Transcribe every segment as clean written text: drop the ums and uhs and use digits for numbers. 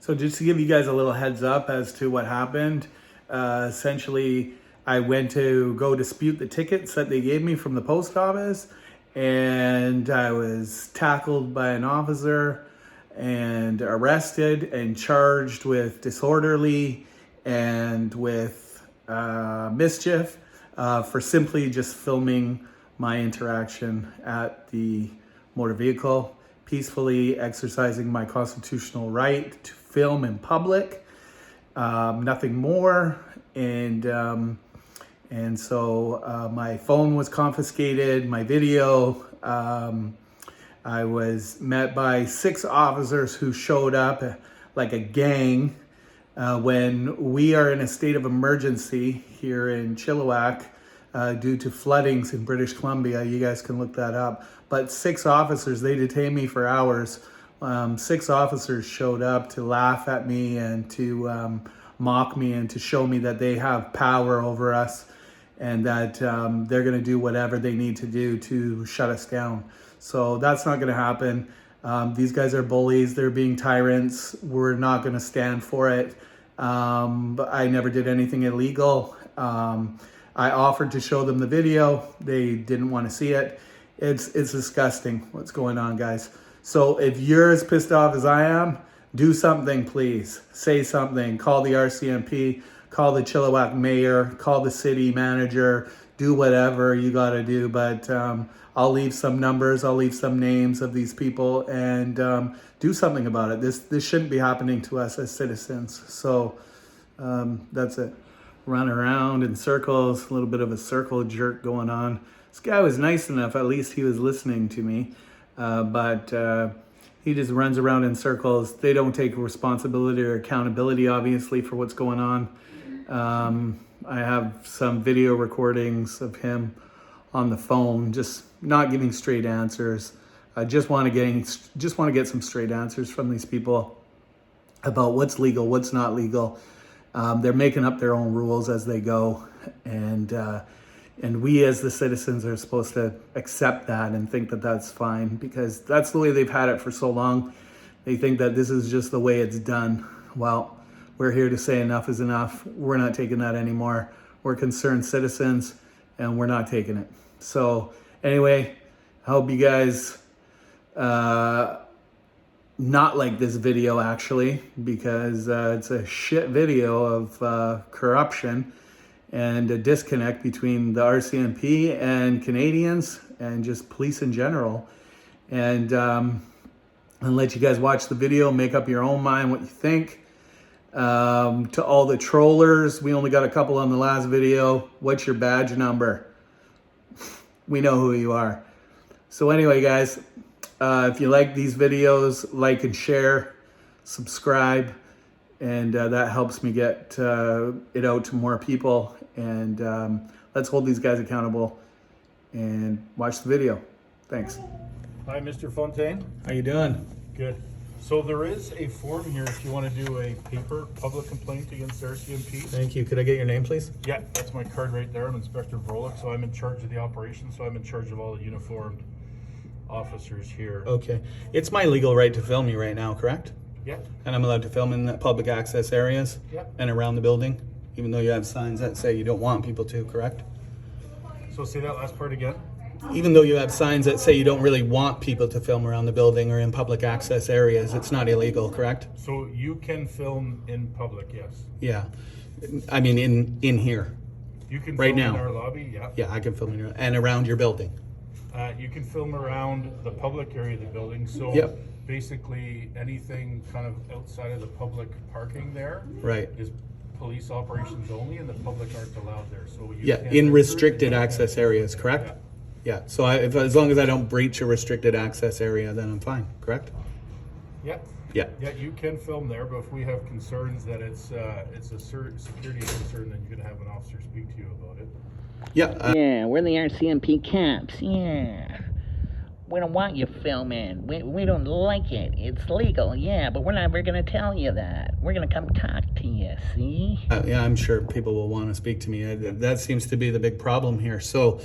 So just to give you guys a little heads up as to what happened, essentially I went to go dispute the tickets that they gave me from the post office, and I was tackled by an officer and arrested and charged with disorderly and with mischief for simply just filming my interaction at the motor vehicle, peacefully exercising my constitutional right to film in public, nothing more. And so my phone was confiscated, my video. I was met by 6 officers who showed up like a gang when we are in a state of emergency here in Chilliwack due to floodings in British Columbia. You guys can look that up. But 6 officers, they detained me for hours. 6 officers showed up to laugh at me and to mock me and to show me that they have power over us and that they're going to do whatever they need to do to shut us down. So that's not going to happen. These guys are bullies. They're being tyrants. We're not going to stand for it. But I never did anything illegal. I offered to show them the video. They didn't want to see it. It's disgusting what's going on, guys. So if you're as pissed off as I am, do something, please. Say something. Call the RCMP. Call the Chilliwack Mayor. Call the city manager. Do whatever you got to do. But I'll leave some numbers. I'll leave some names of these people and do something about it. This shouldn't be happening to us as citizens. So that's it. Run around in circles. A little bit of a circle jerk going on. This guy was nice enough. At least he was listening to me. But he just runs around in circles. They don't take responsibility or accountability, obviously, for what's going on. I have some video recordings of him on the phone, just not giving straight answers. I just want to get some straight answers from these people about what's legal, what's not legal. They're making up their own rules as they go, and we as the citizens are supposed to accept that and think that that's fine because that's the way they've had it for so long. They think that this is just the way it's done. Well, we're here to say enough is enough. We're not taking that anymore. We're concerned citizens and we're not taking it. So anyway, I hope you guys not like this video actually, because it's a shit video of corruption and a disconnect between the RCMP and Canadians and just police in general. And let you guys watch the video, make up your own mind what you think. To all the trollers, we only got a couple on the last video. What's your badge number? We know who you are. So anyway, guys, if you like these videos, like and share, subscribe, and that helps me get it out to more people. And let's hold these guys accountable and watch the video. Thanks. Hi, Mr. Fontaine. How you doing? Good. So there is a form here if you want to do a paper public complaint against RCMP. Thank you. Could I get your name, please? Yeah, that's my card right there. I'm Inspector Vrolyk, so I'm in charge of the operation. So I'm in charge of all the uniformed officers here. Okay. It's my legal right to film you right now, correct? Yeah. And I'm allowed to film in the public access areas? Yeah. And around the building? Even though you have signs that say you don't want people to, correct? So say that last part again. Even though you have signs that say you don't really want people to film around the building or in public access areas, it's not illegal, correct? So you can film in public, yes. Yeah. I mean, in here. You can Right film now. in our lobby, yeah. Yeah, I can film in your, and around your building. You can film around the public area of the building. So Yep. basically anything kind of outside of the public parking there Right. is police operations only, and the public aren't allowed there. So you Yeah, can't in enter, restricted you can't access enter. areas, correct? Yeah. So as long as I don't breach a restricted access area, then I'm fine, correct? Yeah. Yeah. Yeah, you can film there, but if we have concerns that it's a security concern, then you're gonna have an officer speak to you about it. Yeah. Yeah, we're the RCMP cops. Yeah. We don't want you filming. We don't like it. It's legal, yeah, but we're never going to tell you that. We're going to come talk to you, see? Yeah, I'm sure people will want to speak to me. That seems to be the big problem here. So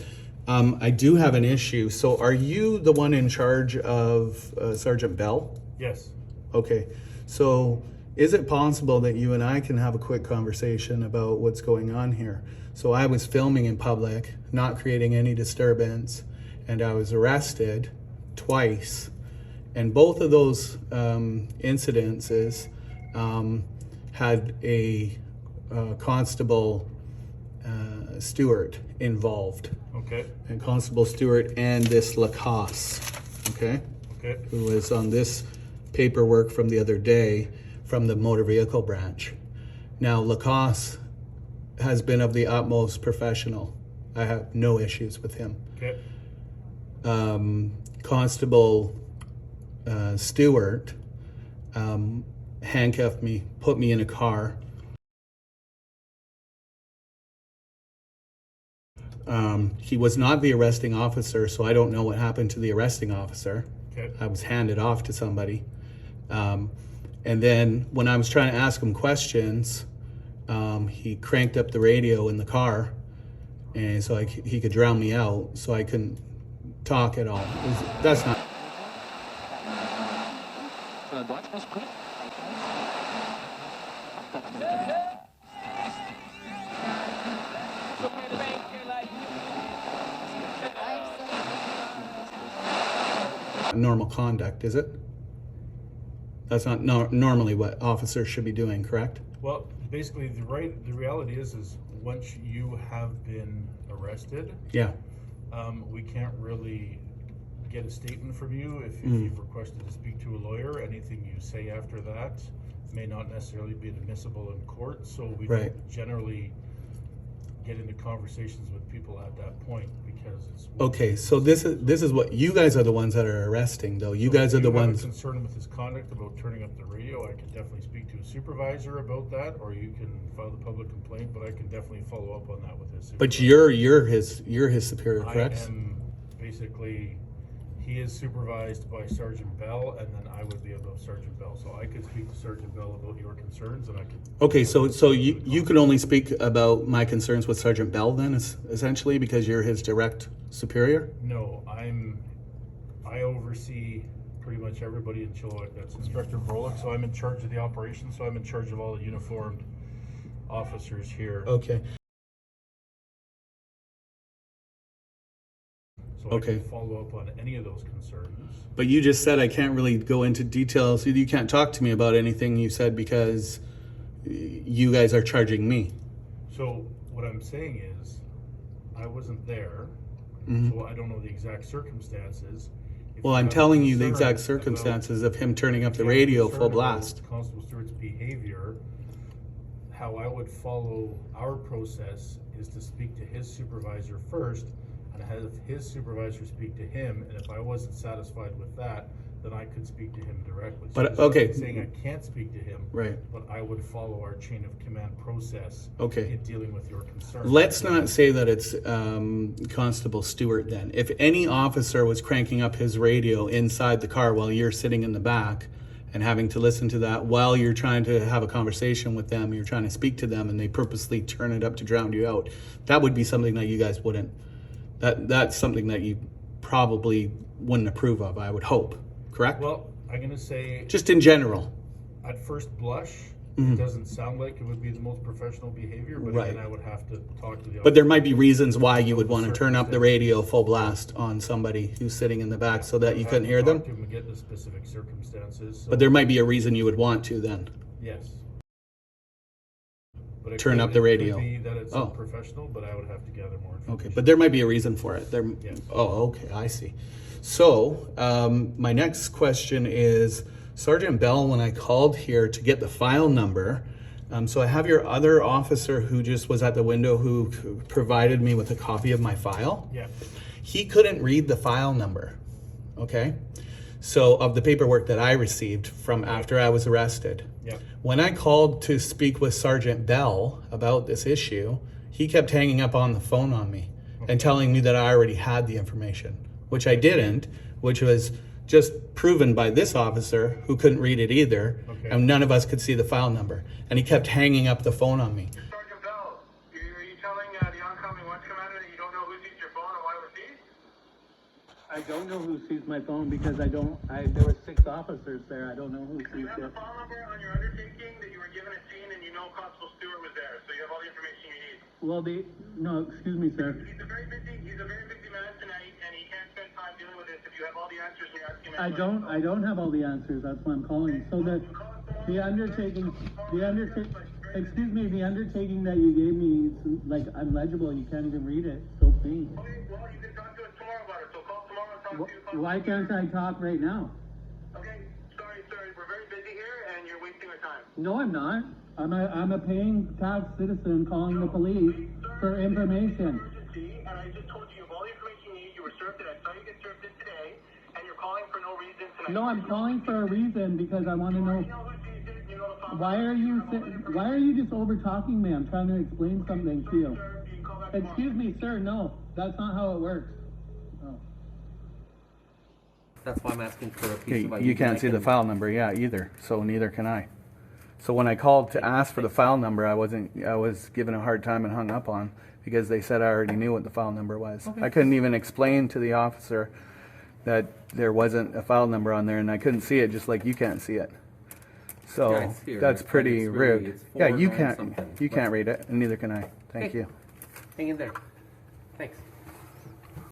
I do have an issue. So are you the one in charge of Sergeant Bell? Yes. Okay. So is it possible that you and I can have a quick conversation about what's going on here? So I was filming in public, not creating any disturbance, and I was arrested twice. And both of those incidences had a constable Stewart involved. Okay. And Constable Stewart and this Lacoste, okay? Okay. Who was on this paperwork from the other day from the motor vehicle branch. Now, Lacoste has been of the utmost professional. I have no issues with him. Okay. Constable Stewart handcuffed me, put me in a car. He was not the arresting officer, so I don't know what happened to the arresting officer. Okay. I was handed off to somebody. And then when I was trying to ask him questions, he cranked up the radio in the car, and so he could drown me out, so I couldn't talk at all. That's not. Normal conduct, is it? That's not normally what officers should be doing, correct? Well, basically, the reality is once you have been arrested, Yeah. We can't really get a statement from you if you've requested to speak to a lawyer. Anything you say after that may not necessarily be admissible in court, so we don't generally get into conversations with people at that point because it's okay. So this is what you guys are the ones that are arresting, though. You guys are the ones concerned with his conduct about turning up the radio. I can definitely speak to a supervisor about that, or you can file the public complaint. But I can definitely follow up on that with his supervisor. But you're his superior, correct? I am basically. He is supervised by Sergeant Bell, and then I would be above Sergeant Bell. So I could speak to Sergeant Bell about your concerns, and I could. Okay, so you can only speak about my concerns with Sergeant Bell then, essentially, because you're his direct superior? No, I oversee pretty much everybody in Chilliwack. That's Inspector Vrolyk, so I'm in charge of the operation, so I'm in charge of all the uniformed officers here. Okay. So I can follow up on any of those concerns. But you just said I can't really go into details. You can't talk to me about anything you said because you guys are charging me. So what I'm saying is, I wasn't there, so I don't know the exact circumstances. Well, I'm telling you the exact circumstances of him turning up the radio full blast. Constable Stewart's behavior, how I would follow our process is to speak to his supervisor first, and have his supervisor speak to him, and if I wasn't satisfied with that, then I could speak to him directly. So But okay, saying I can't speak to him, right? But I would follow our chain of command process. Okay. In dealing with your concerns. Let's not say that it's Constable Stewart then. If any officer was cranking up his radio inside the car while you're sitting in the back and having to listen to that while you're trying to have a conversation with them, you're trying to speak to them, and they purposely turn it up to drown you out, that would be something that you guys wouldn't. That's something that you probably wouldn't approve of, I would hope, correct? Well, I'm going to say... Just in general. At first blush, it doesn't sound like it would be the most professional behavior, but again, I would have to talk to the... But there might be reasons why you would want to turn up the radio full blast on somebody who's sitting in the back so that you couldn't hear them? Talk to him and get the specific circumstances. So but there might be a reason you would want to then. Yes. But turn up the radio. Could be that it's unprofessional, but I would have to gather more information. Okay, but there might be a reason for it. Yes. Oh, okay, I see. So, my next question is, Sergeant Bell, when I called here to get the file number, so I have your other officer who just was at the window who provided me with a copy of my file. Yeah. He couldn't read the file number, okay? So, of the paperwork that I received from after I was arrested. Yeah. When I called to speak with Sergeant Bell about this issue, he kept hanging up on the phone on me and telling me that I already had the information, which I didn't, which was just proven by this officer who couldn't read it either, and none of us could see the file number. And he kept hanging up the phone on me. Sergeant Bell, are you telling the oncoming watch commander that you don't know who seized your phone and why it was seized? I don't know who seized my phone because there were 6 officers there. I don't know who Do you seized have the it. file number on your undertaking Constable Stewart was there, so you have all the information you need. Well, no, excuse me, sir. He's a very busy man tonight, and he can't spend time dealing with this. If you have all the answers, you're asking him. I don't have all the answers. That's why I'm calling. So that the undertaking that you gave me, it's like unlegible. You can't even read it. So faint. Okay, well, you can talk to us tomorrow about it. So call tomorrow and talk to you. Why can't I talk right now? Okay, sorry, sir. We're very busy here, and you're wasting our time. No, I'm not. I'm a paying tax citizen calling the police for information. Emergency, and I just told you have all the information you need. You were served it. I saw you get served it today, and you're calling for no reason tonight. No, I'm calling for a reason because I want to know. You know who sees it, you know the phone. Why are you just over talking me? I'm trying to explain something to you. Sir, you can call back Excuse me, sir. No, that's not how it works. Oh. That's why I'm asking for a piece of ID. You can't see the file number, yeah, either. So neither can I. So when I called to ask for the file number, I was given a hard time and hung up on because they said I already knew what the file number was. Okay. I couldn't even explain to the officer that there wasn't a file number on there, and I couldn't see it just like you can't see it. So Yeah, it's here, that's but pretty it's really- rude. it's Yeah, you 4 something. can't read it, and neither can I. Thank Okay. you. Hang in there. Thanks.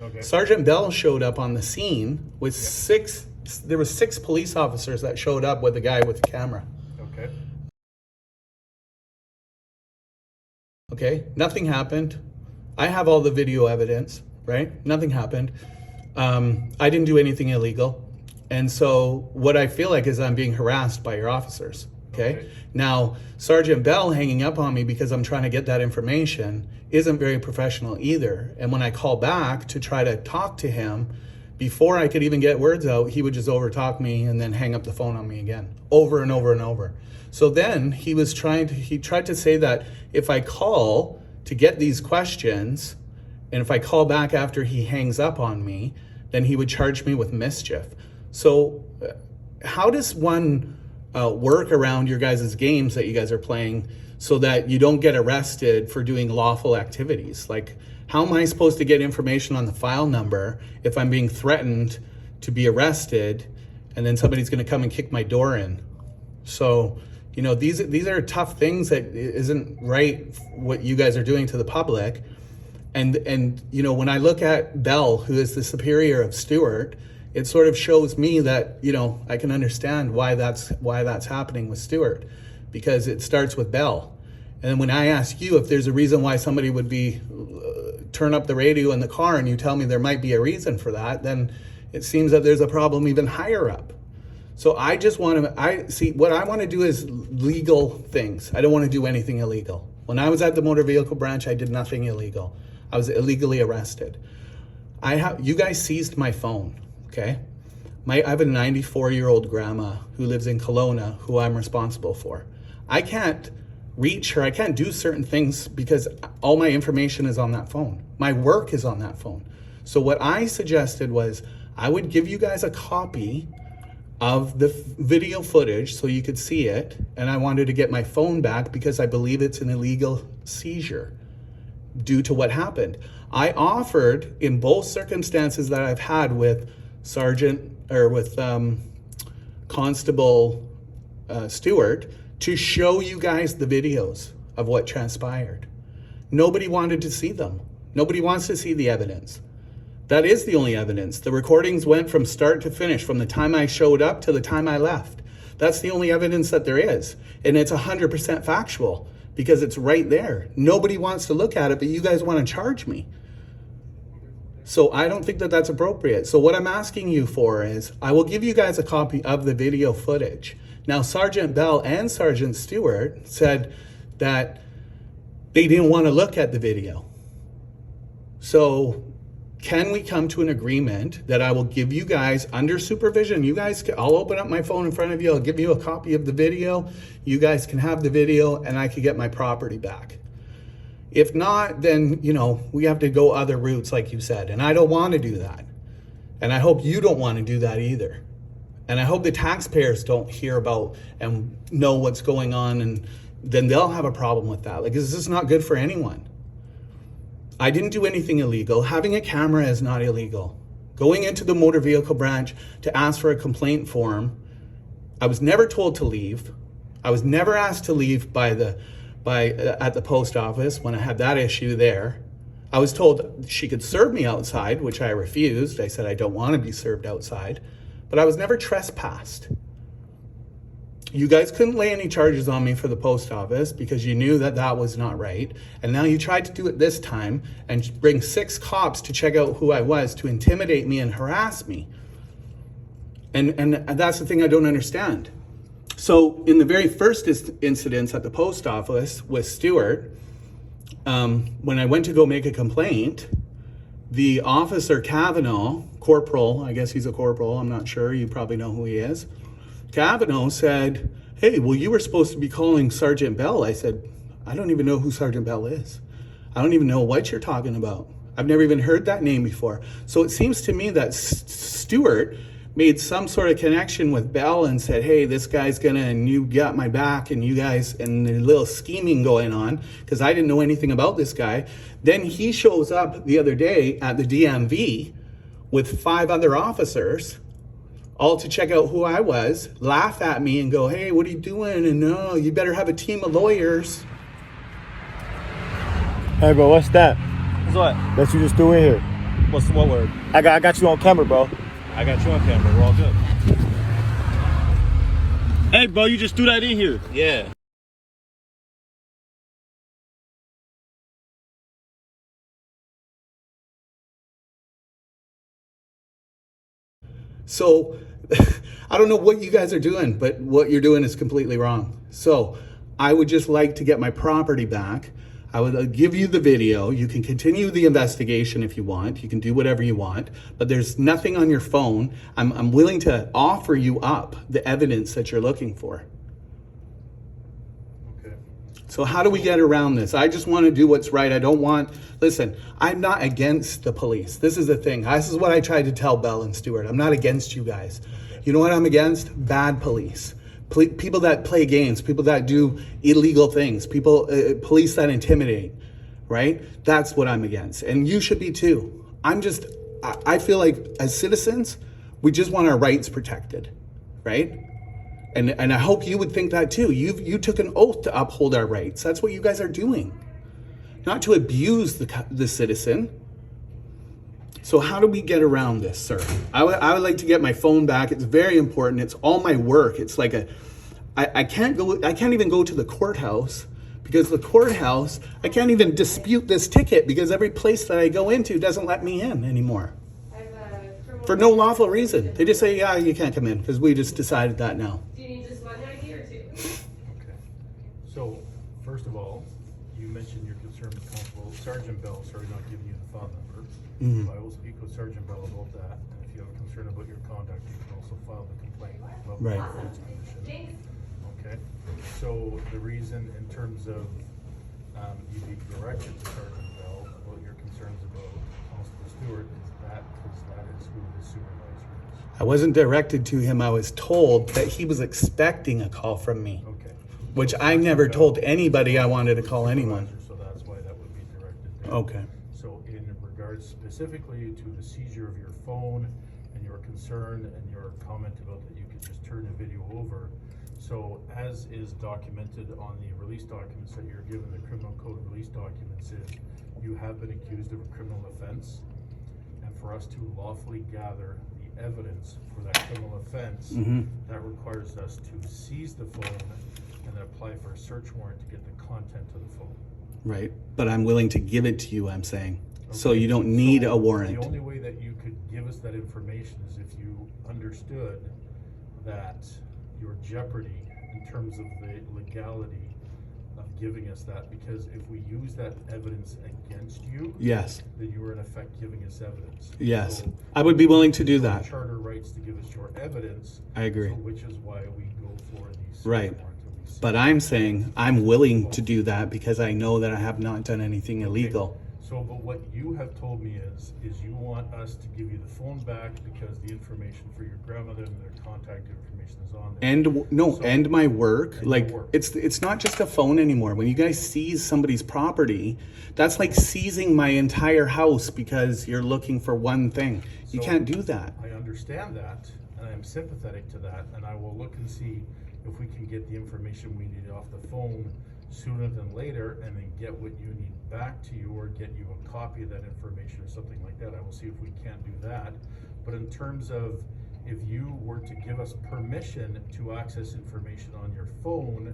Okay. Sergeant Bell showed up on the scene with there were 6 police officers that showed up with a guy with a camera. Okay. Okay, nothing happened. I have all the video evidence, right? Nothing happened. I didn't do anything illegal. And so what I feel like is I'm being harassed by your officers. Okay. Now, Sergeant Bell hanging up on me because I'm trying to get that information isn't very professional either. And when I call back to try to talk to him, before I could even get words out, he would just overtalk me and then hang up the phone on me again, over and over and over. So then he tried to say that if I call to get these questions, and if I call back after he hangs up on me, then he would charge me with mischief. So how does one work around your guys' games that you guys are playing so that you don't get arrested for doing lawful activities? Like, how am I supposed to get information on the file number if I'm being threatened to be arrested and then somebody's going to come and kick my door in? So, you know, these are tough things that isn't right what you guys are doing to the public. And you know, when I look at Bell, who is the superior of Stewart, it sort of shows me that, you know, I can understand why that's happening with Stewart, because it starts with Bell. And then when I ask you if there's a reason why somebody would be turn up the radio in the car and you tell me there might be a reason for that, then it seems that there's a problem even higher up. So I just want to, what I want to do is legal things. I don't want to do anything illegal. When I was at the motor vehicle branch, I did nothing illegal. I was illegally arrested. You guys seized my phone, okay? I have a 94-year-old grandma who lives in Kelowna who I'm responsible for. I can't reach her, I can't do certain things because all my information is on that phone. My work is on that phone. So what I suggested was I would give you guys a copy of the video footage so you could see it, and I wanted to get my phone back because I believe it's an illegal seizure due to what happened. I offered in both circumstances that I've had with Constable Stewart to show you guys the videos of what transpired. Nobody wanted to see them. Nobody wants to see the evidence. That is the only evidence. The recordings went from start to finish, from the time I showed up to the time I left. That's the only evidence that there is. And it's 100% factual because it's right there. Nobody wants to look at it, but you guys want to charge me. So I don't think that that's appropriate. So what I'm asking you for is, I will give you guys a copy of the video footage. Now, Sergeant Bell and Sergeant Stewart said that they didn't want to look at the video. So can we come to an agreement that I will give you guys under supervision? I'll open up my phone in front of you. I'll give you a copy of the video. You guys can have the video and I can get my property back. If not, then, you know, we have to go other routes, like you said. And I don't want to do that. And I hope you don't want to do that either. And I hope the taxpayers don't hear about and know what's going on, and then they'll have a problem with that. Like, this is not good for anyone. I didn't do anything illegal. Having a camera is not illegal. Going into the motor vehicle branch to ask for a complaint form, I was never told to leave. I was never asked to leave by at the post office when I had that issue there. I was told she could serve me outside, which I refused. I said I don't want to be served outside, but I was never trespassed. You guys couldn't lay any charges on me for the post office because you knew that that was not right. And now you tried to do it this time and bring 6 cops to check out who I was, to intimidate me and harass me. And that's the thing I don't understand. So in the very first incidents at the post office with Stuart, when I went to go make a complaint, the officer Kavanaugh, corporal, I guess he's a corporal, I'm not sure, you probably know who he is. Kavanaugh said, hey, well, you were supposed to be calling Sergeant Bell. I said, I don't even know who Sergeant Bell is. I don't even know what you're talking about. I've never even heard that name before. So it seems to me that Stuart made some sort of connection with Bell and said, hey, this guy's gonna, and you got my back, and you guys, and a little scheming going on, because I didn't know anything about this guy. Then he shows up the other day at the DMV with 5 other officers, all to check out who I was, laugh at me and go, hey, what are you doing? And no, you better have a team of lawyers. Hey, bro, what's that? What's what? That you just threw in here. What word? I got you on camera, bro. I got you on camera. We're all good. Hey, bro, you just threw that in here. Yeah. So I don't know what you guys are doing, but what you're doing is completely wrong. So I would just like to get my property back. I would give you the video. You can continue the investigation if you want. You can do whatever you want, but there's nothing on your phone. I'm willing to offer you up the evidence that you're looking for. Okay. So how do we get around this? I just want to do what's right. I don't want, listen, I'm not against the police. This is the thing. This is what I tried to tell Bell and Stuart. I'm not against you guys. You know what I'm against? Bad police. People that play games, people that do illegal things, police that intimidate, right? That's what I'm against. And you should be too. I feel like as citizens, we just want our rights protected, right? And I hope you would think that too. You took an oath to uphold our rights. That's what you guys are doing. Not to abuse the citizen. So how do we get around this, sir? I would like to get my phone back. It's very important. It's all my work. It's like I can't even go to the courthouse, because the courthouse, I can't even dispute this ticket because every place that I go into doesn't let me in anymore. For no lawful reason. They just say, yeah, you can't come in because we just decided that now. Do you need just one ID or 2? Okay. So, first of all, you mentioned your concern with Constable Sergeant Bell. Sorry, not giving you the phone number. Mm-hmm. I will speak with Sergeant Bell about that. And if you have a concern about your conduct, you can also file the complaint. Right. Okay. So the reason, in terms of you being directed to Sergeant Bell about your concerns about Constable Stewart is that because that is who the supervisor is. I wasn't directed to him. I was told that he was expecting a call from me. Okay. Which I never told anybody I wanted to call anyone. So that's why that would be directed there. Okay. So in regards specifically to the seizure of your phone and your concern and your comment about that you could just turn the video over, so as is documented on the release documents that you're given, the criminal code release documents, is you have been accused of a criminal offense, and for us to lawfully gather the evidence for that criminal offense, that requires us to seize the phone and then apply for a search warrant to get the content of the phone. Right. But I'm willing to give it to you, I'm saying. Okay. So you don't need So a warrant. The only way that you could give us that information is if you understood that your jeopardy in terms of the legality of giving us that, because if we use that evidence against you, Yes. then you are in effect giving us evidence. Yes. So I would be willing to do that. charter rights to give us your evidence. I agree. So which is why we go for these. Right. But I'm saying I'm willing to do that because I know that I have not done anything illegal. So, but what you have told me is you want us to give you the phone back because the information for your grandmother and their contact information is on there. And my work. And Like your work. it's not just a phone anymore. When you guys seize somebody's property, that's like seizing my entire house because you're looking for one thing. You So, can't do that. I understand that, and I'm sympathetic to that, and I will look and see if we can get the information we need off the phone sooner than later and then get what you need back to you or get you a copy of that information or something like that. I will see if we can't do that. But in terms of if you were to give us permission to access information on your phone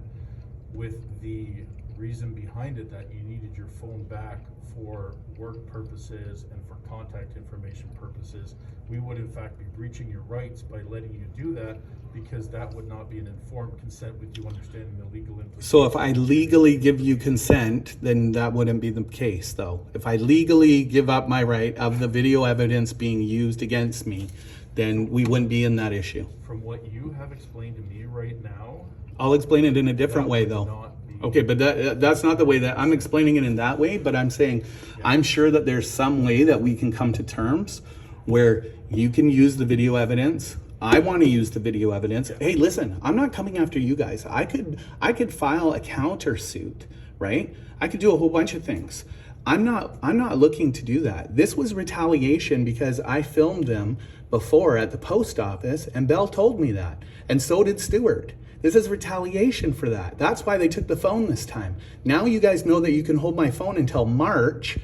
with the reason behind it that you needed your phone back for work purposes and for contact information purposes, we would in fact be breaching your rights by letting you do that, because that would not be an informed consent with you understanding the legal implications. So if I legally give you consent, then that wouldn't be the case though. If I legally give up my right of the video evidence being used against me, then we wouldn't be in that issue. From what you have explained to me right now, I'll explain it in a different way though. Okay, but that's not the way that I'm explaining it in that way, but I'm saying, I'm sure that there's some way that we can come to terms where you can use the video evidence. I want to use the video evidence. Hey, listen, I'm not coming after you guys. I could file a countersuit, right? I could do a whole bunch of things. I'm not looking to do that. This was retaliation because I filmed them before at the post office and Bell told me that. And so did Stewart. This is retaliation for that. That's why they took the phone this time. Now you guys know that you can hold my phone until March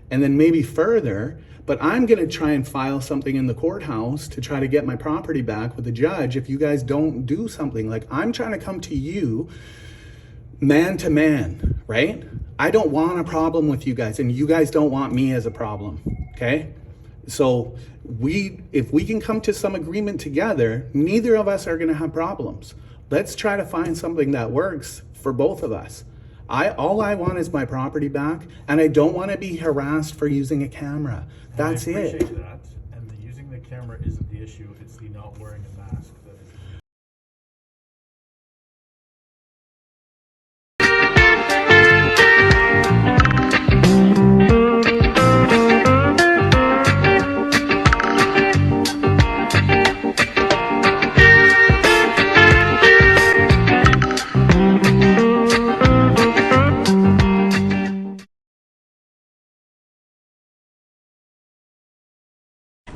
and then maybe further, but I'm gonna try and file something in the courthouse to try to get my property back with the judge if you guys don't do something. Like, I'm trying to come to you man to man, right? I don't want a problem with you guys and you guys don't want me as a problem, okay? So if we can come to some agreement together, neither of us are gonna have problems. Let's try to find something that works for both of us. All I want is my property back, and I don't want to be harassed for using a camera. That's and I it. appreciate that, and using the camera isn't the issue, it's the not wearing a mask that is.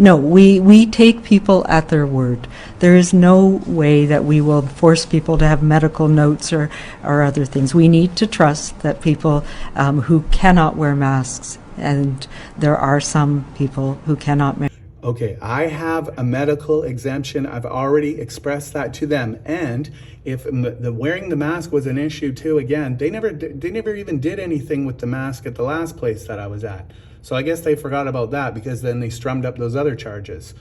No, we take people at their word. There is no way that we will force people to have medical notes or other things. We need to trust that people who cannot wear masks, and there are some people who cannot. Okay, I have a medical exemption. I've already expressed that to them. And if the wearing the mask was an issue too, again, they never even did anything with the mask at the last place that I was at. So I guess they forgot about that because then they strummed up those other charges.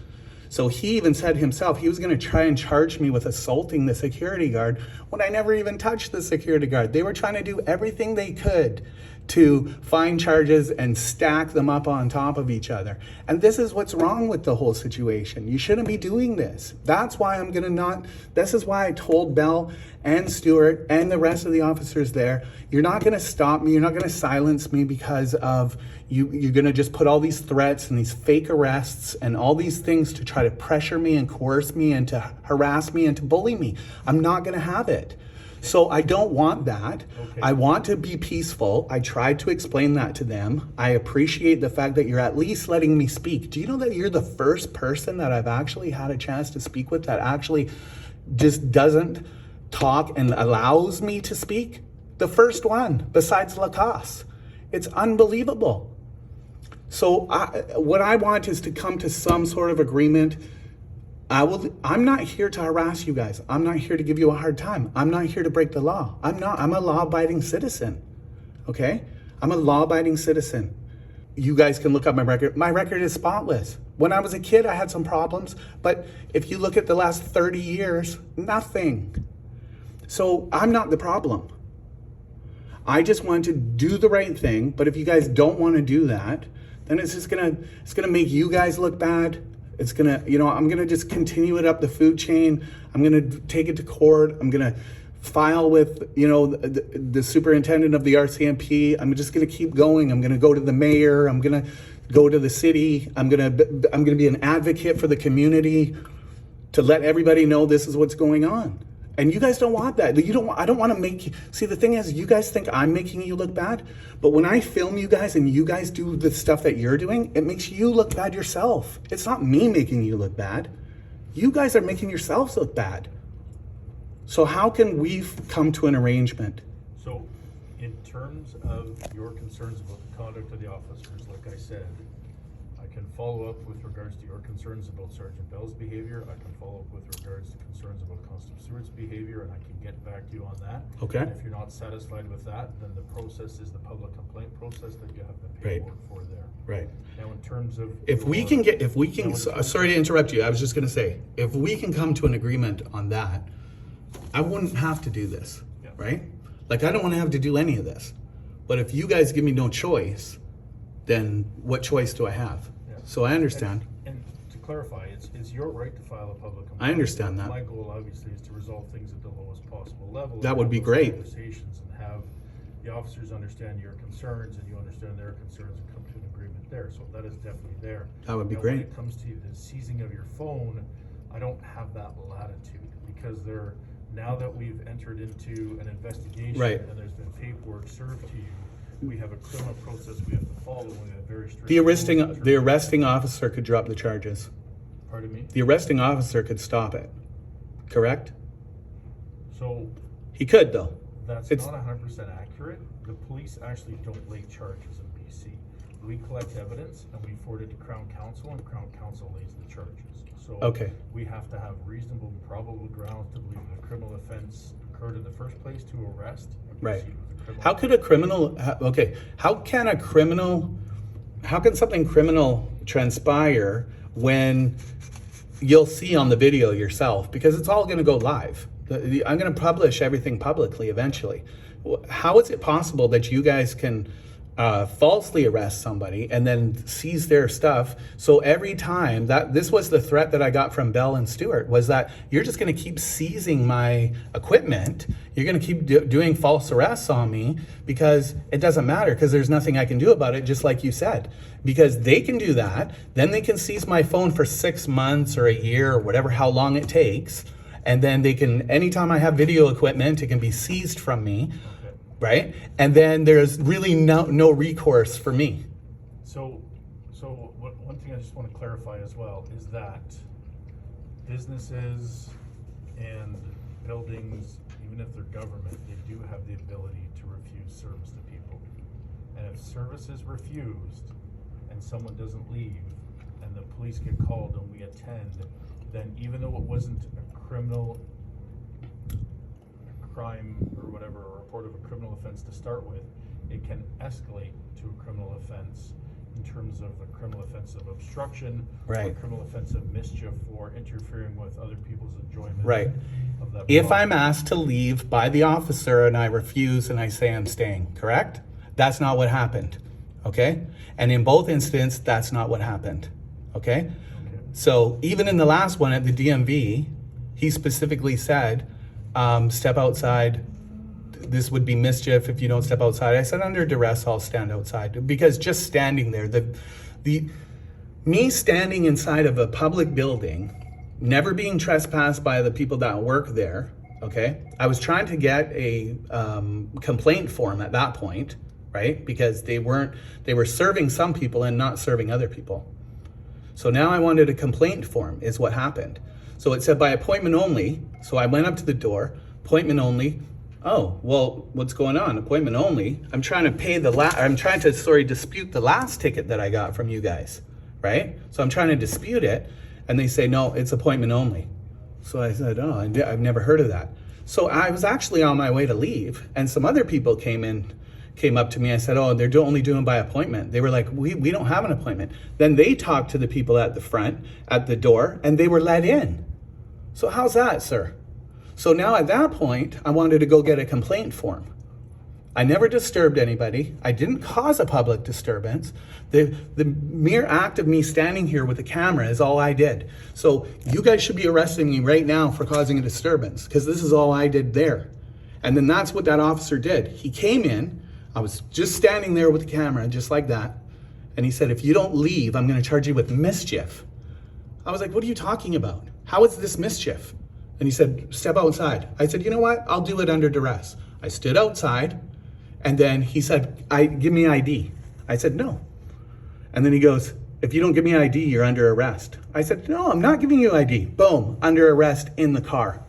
So he even said himself he was going to try and charge me with assaulting the security guard when I never even touched the security guard. They were trying to do everything they could to find charges and stack them up on top of each other. And this is what's wrong with the whole situation. You shouldn't be doing this. That's why this is why I told Bell and Stewart and the rest of the officers there, you're not gonna stop me, you're not gonna silence me because of you're gonna just put all these threats and these fake arrests and all these things to try to pressure me and coerce me and to harass me and to bully me. I'm not gonna have it. So I don't want that. Okay. I want to be peaceful. I tried to explain that to them. I appreciate the fact that you're at least letting me speak. Do you know that you're the first person that I've actually had a chance to speak with that actually just doesn't talk and allows me to speak? The first one, besides Lacoste. It's unbelievable. So what I want is to come to some sort of agreement. I'm not here to harass you guys. I'm not here to give you a hard time. I'm not here to break the law. I'm a law-abiding citizen, okay? I'm a law-abiding citizen. You guys can look up my record. My record is spotless. When I was a kid, I had some problems, but if you look at the last 30 years, nothing. So I'm not the problem. I just want to do the right thing, but if you guys don't want to do that, then it's gonna make you guys look bad. It's gonna, I'm gonna just continue it up the food chain. I'm gonna take it to court. I'm gonna file with, the superintendent of the RCMP. I'm just gonna keep going. I'm gonna go to the mayor. I'm gonna go to the city. I'm gonna be an advocate for the community to let everybody know this is what's going on. And you guys don't want that. I don't want to make you, see, the thing is, you guys think I'm making you look bad, but when I film you guys and you guys do the stuff that you're doing, it makes you look bad yourself. It's not me making you look bad. You guys are making yourselves look bad. So how can we come to an arrangement? So In terms of your concerns about the conduct of the officers, like I said, I can follow up with regards to your concerns about Sergeant Bell's behavior. I can follow up with regards to concerns about Constable Stewart's behavior, and I can get back to you on that. Okay. And if you're not satisfied with that, then the process is the public complaint process that you have the paperwork for there. Right. Now, in terms of sorry to interrupt you. I was just going to say, if we can come to an agreement on that, I wouldn't have to do this, Yeah. right? Like, I don't want to have to do any of this. But if you guys give me no choice, then what choice do I have? Yeah. So I understand. And to clarify, it's your right to file a public complaint. I understand that. My goal, obviously, is to resolve things at the lowest possible level. That and would have be those great. Conversations and have the officers understand your concerns and you understand their concerns and come to an agreement there. So that is definitely there. That would be Now, great. When it comes to the seizing of your phone, I don't have that latitude because now that we've entered into an investigation Right. and there's been paperwork served to you, we have a criminal process we have to follow and we have very strict. The rules in terms the of- arresting officer could drop the charges. Pardon me? The arresting officer could stop it, correct? So He could, though. that's It's- not 100% accurate. The police actually don't lay charges in BC. We collect evidence and we forward it to Crown Counsel and Crown Counsel lays the charges. So Okay. we have to have reasonable and probable grounds to believe that a criminal offense occurred in the first place to arrest and Right. proceed with the criminal. How could a criminal, how can something criminal transpire when you'll see on the video yourself? Because it's all going to go live. I'm going to publish everything publicly eventually. How is it possible that you guys can falsely arrest somebody and then seize their stuff? So every time this was the threat that I got from Bell and Stewart, was that you're just going to keep seizing my equipment. You're going to keep doing false arrests on me because it doesn't matter because there's nothing I can do about it, just like you said. Because they can do that, then they can seize my phone for 6 months or a year or whatever, how long it takes. And then they can, anytime I have video equipment, it can be seized from me. Right? And then there's really no recourse for me. So one thing I just want to clarify as well is that businesses and buildings, even if they're government, they do have the ability to refuse service to people. And if service is refused and someone doesn't leave and the police get called and we attend, then even though it wasn't a criminal crime or whatever, a report of a criminal offense to start with, it can escalate to a criminal offense in terms of a criminal offense of obstruction, or a Right. criminal offense of mischief or interfering with other people's enjoyment Right. of that. If property. I'm asked to leave by the officer and I refuse and I say I'm staying, correct? That's not what happened, okay? And in both instances, that's not what happened, okay? Okay. So even in the last one at the DMV, he specifically said, step outside. This would be mischief if you don't step outside. I said, under duress, I'll stand outside. Because just standing there, me standing inside of a public building, never being trespassed by the people that work there, okay? I was trying to get a complaint form at that point, right? Because they were serving some people and not serving other people. So now I wanted a complaint form is what happened. So it said by appointment only. So I went up to the door, appointment only. Oh, well, what's going on? Appointment only. I'm trying to dispute the last ticket that I got from you guys, right? So I'm trying to dispute it, and they say, no, it's appointment only. So I said, oh, I've never heard of that. So I was actually on my way to leave, and some other people came up to me. I said, oh, they're only doing by appointment. They were like, we don't have an appointment. Then they talked to the people at the front, at the door, and they were let in. So how's that, sir? So now at that point, I wanted to go get a complaint form. I never disturbed anybody. I didn't cause a public disturbance. The mere act of me standing here with a camera is all I did. So you guys should be arresting me right now for causing a disturbance, because this is all I did there. And then that's what that officer did. He came in, I was just standing there with the camera, just like that. And he said, if you don't leave, I'm gonna charge you with mischief. I was like, what are you talking about? How is this mischief? And he said, step outside. I said, you know what? I'll do it under duress. I stood outside, and then he said, give me ID. I said, no. And then he goes, if you don't give me ID, you're under arrest. I said, no, I'm not giving you ID. Boom, under arrest in the car.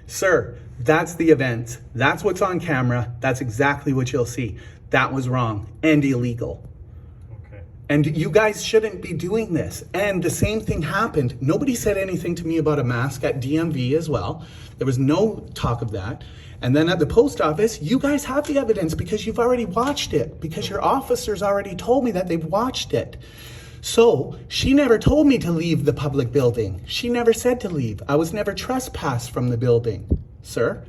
Sir, That's the event. That's what's on camera. That's exactly what you'll see. That was wrong and illegal. Okay. And you guys shouldn't be doing this. And the same thing happened. Nobody said anything to me about a mask at DMV as well. There was no talk of that. And then at the post office, you guys have the evidence because you've already watched it, because your officers already told me that they've watched it. So she never told me to leave the public building. She never said to leave. I was never trespassed from the building, sir.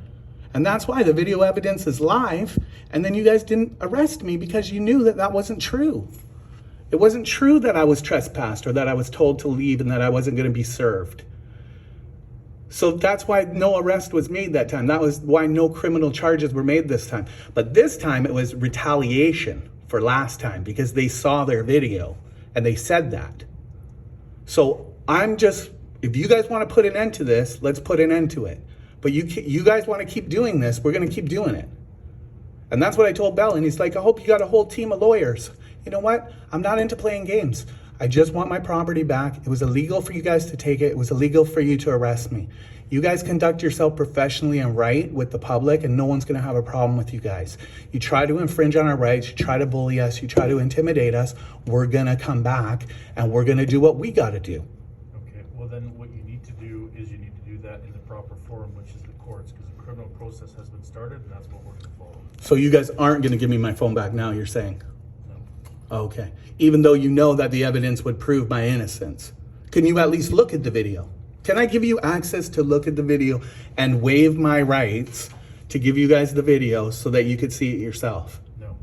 And that's why the video evidence is live. And then you guys didn't arrest me because you knew that that wasn't true. It wasn't true that I was trespassed or that I was told to leave and that I wasn't going to be served. So that's why no arrest was made that time. That was why no criminal charges were made this time. But this time it was retaliation for last time because they saw their video and they said that. So I'm just, if you guys want to put an end to this, let's put an end to it. But you guys want to keep doing this, we're going to keep doing it. And that's what I told Bell. And he's like, I hope you got a whole team of lawyers. You know what? I'm not into playing games. I just want my property back. It was illegal for you guys to take it. It was illegal for you to arrest me. You guys conduct yourself professionally and right with the public, and no one's going to have a problem with you guys. You try to infringe on our rights, you try to bully us, you try to intimidate us, we're going to come back and we're going to do what we got to do. Okay, well then what you need to do is you need to do that in the proper forum, which is the courts, because the criminal process has been started and that's what we're going to follow. So you guys aren't going to give me my phone back now, you're saying? No. Okay. Even though you know that the evidence would prove my innocence. Can you at least look at the video? Can I give you access to look at the video and waive my rights to give you guys the video so that you could see it yourself? No.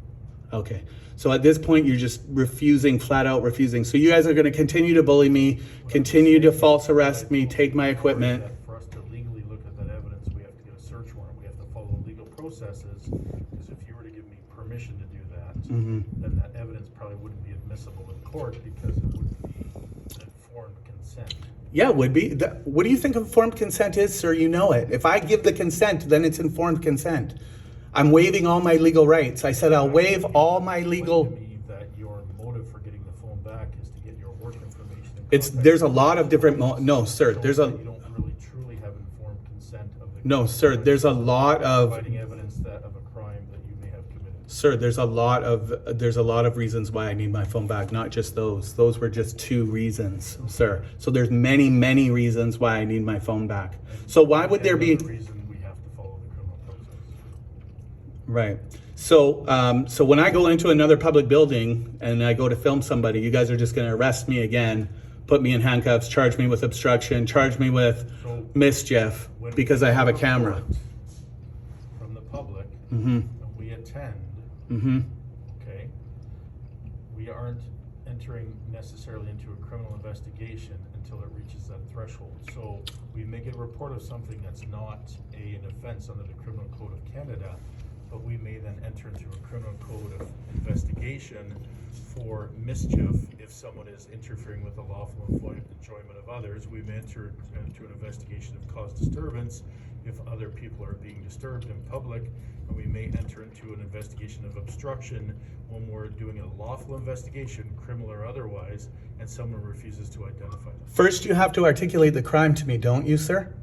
Okay. So at this point, you're just refusing, flat out refusing. So you guys are going to continue to bully me, continue to false arrest me, take my equipment. For us to legally look at that evidence, we have to get a search warrant. We have to follow legal processes, because if you were to give me permission to do that, then that evidence probably wouldn't be admissible in court because it wouldn't be informed consent. Yeah, it would be. What do you think informed consent is, sir? You know it. If I give the consent, then it's informed consent. I'm waiving all my legal rights. I said I'll waive all my legal... To me, that your motive for getting the phone back is to get your work information. There's a lot of different... No, sir, So there's you don't really truly have informed consent of the... No, sir, there's a lot of... Providing evidence that of a crime that you may have committed. Sir, there's a lot of reasons why I need my phone back, not just those. Those were just 2 reasons, sir. So there's many, many reasons why I need my phone back. So why would there be... reason we have to follow the criminal process. Right. So when I go into another public building and I go to film somebody, you guys are just going to arrest me again, put me in handcuffs, charge me with obstruction, charge me with mischief because I have a camera. From the public, Mm-hmm. and we attend, Mm-hmm. okay, we aren't entering necessarily into a criminal investigation until it reaches that threshold. So we may get a report of something that's not an offense under the Criminal Code of Canada, but we may then enter into a criminal code of investigation for mischief. If someone is interfering with the lawful enjoyment of others, we may enter into an investigation of cause disturbance if other people are being disturbed in public, and we may enter into an investigation of obstruction when we're doing a lawful investigation, criminal or otherwise, and someone refuses to identify them. First, you have to articulate the crime to me, don't you, sir?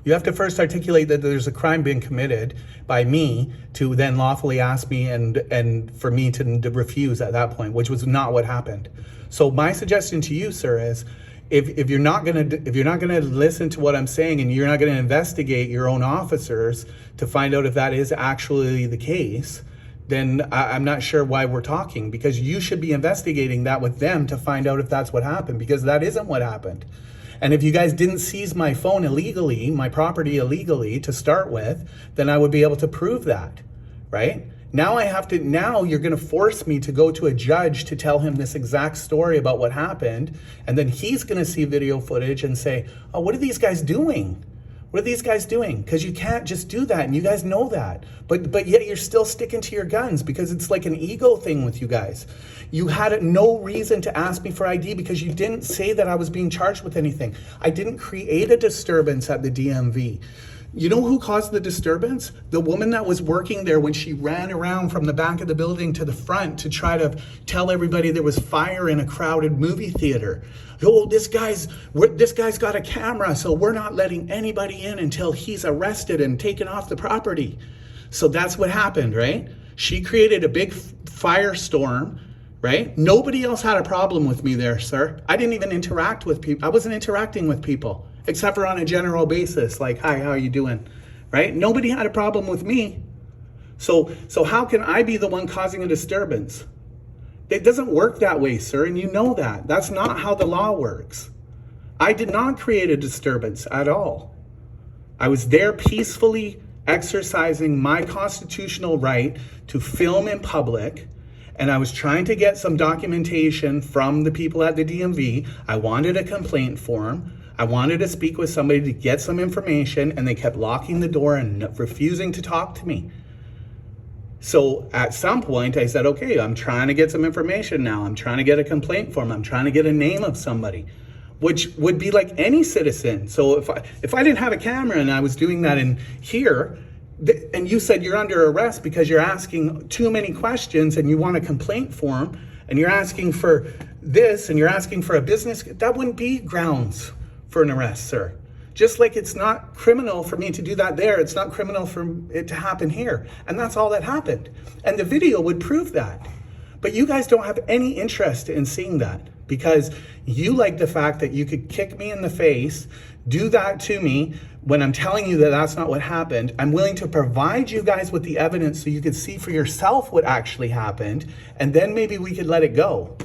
You have to first articulate that there's a crime being committed by me to then lawfully ask me and for me to refuse at that point, which was not what happened. So my suggestion to you, sir, is if you're not gonna listen to what I'm saying and you're not gonna investigate your own officers to find out if that is actually the case, then I'm not sure why we're talking, because you should be investigating that with them to find out if that's what happened, because that isn't what happened. And if you guys didn't seize my phone illegally, my property illegally to start with, then I would be able to prove that, right? Now you're gonna force me to go to a judge to tell him this exact story about what happened. And then he's gonna see video footage and say, oh, what are these guys doing? What are these guys doing? Because you can't just do that, and you guys know that. But yet you're still sticking to your guns because it's like an ego thing with you guys. You had no reason to ask me for ID because you didn't say that I was being charged with anything. I didn't create a disturbance at the DMV. You know who caused the disturbance? The woman that was working there when she ran around from the back of the building to the front to try to tell everybody there was fire in a crowded movie theater. Oh, this guy's got a camera, so we're not letting anybody in until he's arrested and taken off the property. So that's what happened, right? She created a big firestorm, right? Nobody else had a problem with me there, sir. I didn't even interact with people. I wasn't interacting with people, except for on a general basis, like, hi, how are you doing, right? Nobody had a problem with me. So how can I be the one causing a disturbance? It doesn't work that way, sir, and you know that. That's not how the law works. I did not create a disturbance at all. I was there peacefully exercising my constitutional right to film in public, and I was trying to get some documentation from the people at the DMV. I wanted a complaint form. I wanted to speak with somebody to get some information, and they kept locking the door and refusing to talk to me. So at some point I said, okay, I'm trying to get some information now. I'm trying to get a complaint form. I'm trying to get a name of somebody, which would be like any citizen. So if I didn't have a camera and I was doing that in here, and you said you're under arrest because you're asking too many questions and you want a complaint form and you're asking for this and you're asking for a business, that wouldn't be grounds for an arrest, sir. Just like it's not criminal for me to do that there, it's not criminal for it to happen here. And that's all that happened. And the video would prove that. But you guys don't have any interest in seeing that because you like the fact that you could kick me in the face, do that to me when I'm telling you that that's not what happened. I'm willing to provide you guys with the evidence so you could see for yourself what actually happened, and then maybe we could let it go.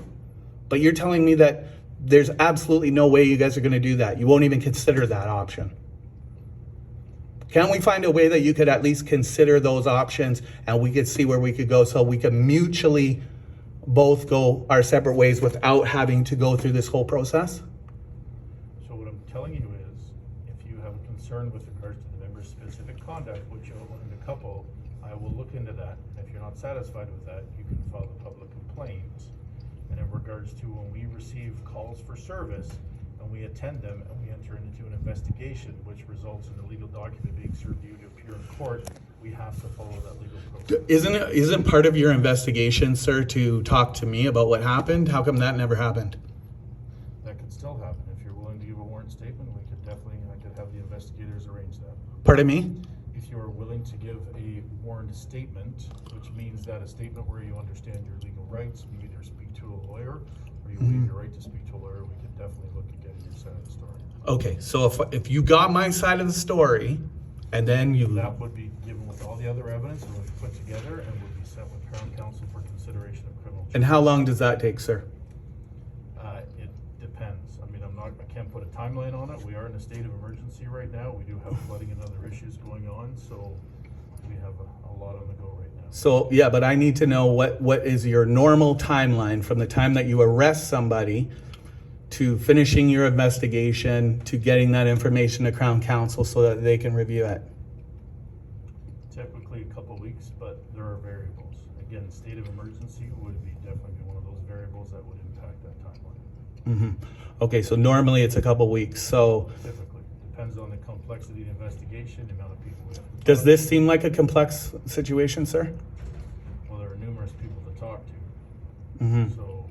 But you're telling me that there's absolutely no way you guys are going to do that. You won't even consider that option. Can't we find a way that you could at least consider those options and we could see where we could go so we can mutually both go our separate ways without having to go through this whole process? So what I'm telling you is, if you have a concern with regards to the member's specific conduct, which you outlined a couple, I will look into that. If you're not satisfied with that, you can file a public complaint. And in regards to when we receive calls for service and we attend them and we enter into an investigation which results in a legal document being served to you to appear in court, we have to follow that legal process. Isn't part of your investigation, sir, to talk to me about what happened? How come that never happened? That could still happen. If you're willing to give a warrant statement, I could have the investigators arrange that. Pardon me? If you're willing to give a warrant statement, which means that a statement where you understand your legal rights, you either speak to a lawyer or you waive your right to speak to a lawyer, we could definitely look at getting your side of the story. Okay, so if you got my side of the story and then you... That would be given with all the other evidence and would be put together and would be sent with Crown Counsel for consideration of criminal charges. And how long does that take, sir? It depends. I mean, I can't put a timeline on it. We are in a state of emergency right now. We do have flooding and other issues going on, so we have a lot on the go right now. So, yeah, but I need to know what is your normal timeline from the time that you arrest somebody to finishing your investigation to getting that information to Crown Counsel so that they can review it? Typically a couple weeks, but there are variables. Again, state of emergency would be definitely one of those variables that would impact that timeline. Mm-hmm. Okay, so normally it's a couple weeks. So typically, depends on the complexity of the investigation, the amount of people we have. Does this seem like a complex situation, sir? Well, there are numerous people to talk to. Mm-hmm. So,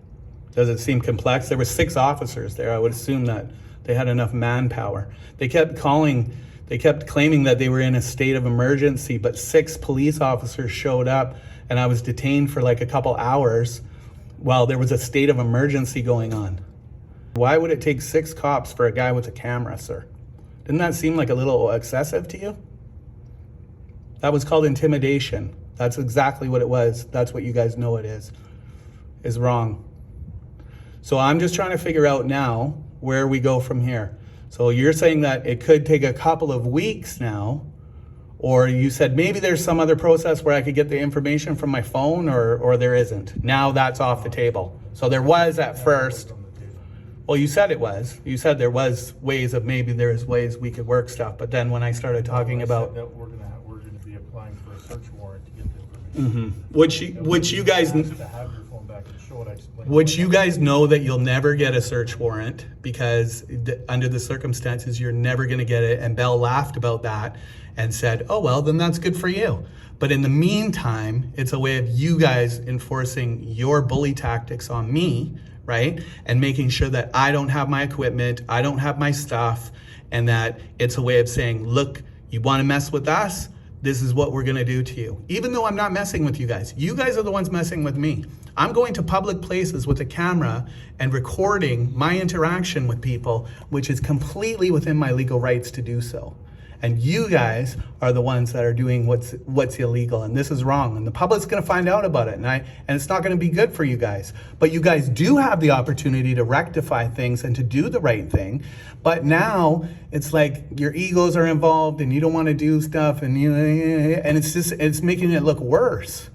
does it seem complex? There were 6 officers there. I would assume that they had enough manpower. They kept claiming that they were in a state of emergency, but 6 police officers showed up and I was detained for like a couple hours while there was a state of emergency going on. Why would it take 6 cops for a guy with a camera, sir? Didn't that seem like a little excessive to you? That was called intimidation. That's exactly what it was. That's what you guys know it is wrong. So I'm just trying to figure out now where we go from here. So you're saying that it could take a couple of weeks now, or you said maybe there's some other process where I could get the information from my phone, or there isn't. Now that's off the table. So there was at first. Well, you said it was. You said there was ways of maybe there's ways we could work stuff, but then when I started talking about that we're going to be applying for a search warrant to get the information. which you guys To have your phone back and show what I explained. Which you guys know that you'll never get a search warrant because under the circumstances, you're never going to get it. And Bell laughed about that and said, oh, well, then that's good for you. But in the meantime, it's a way of you guys enforcing your bully tactics on me, right? And making sure that I don't have my equipment, I don't have my stuff, and that it's a way of saying, look, you want to mess with us? This is what we're going to do to you. Even though I'm not messing with you guys are the ones messing with me. I'm going to public places with a camera and recording my interaction with people, which is completely within my legal rights to do so. And you guys are the ones that are doing what's illegal, and this is wrong. And the public's going to find out about it, and it's not going to be good for you guys. But you guys do have the opportunity to rectify things and to do the right thing. But now it's like your egos are involved, and you don't want to do stuff, and it's making it look worse.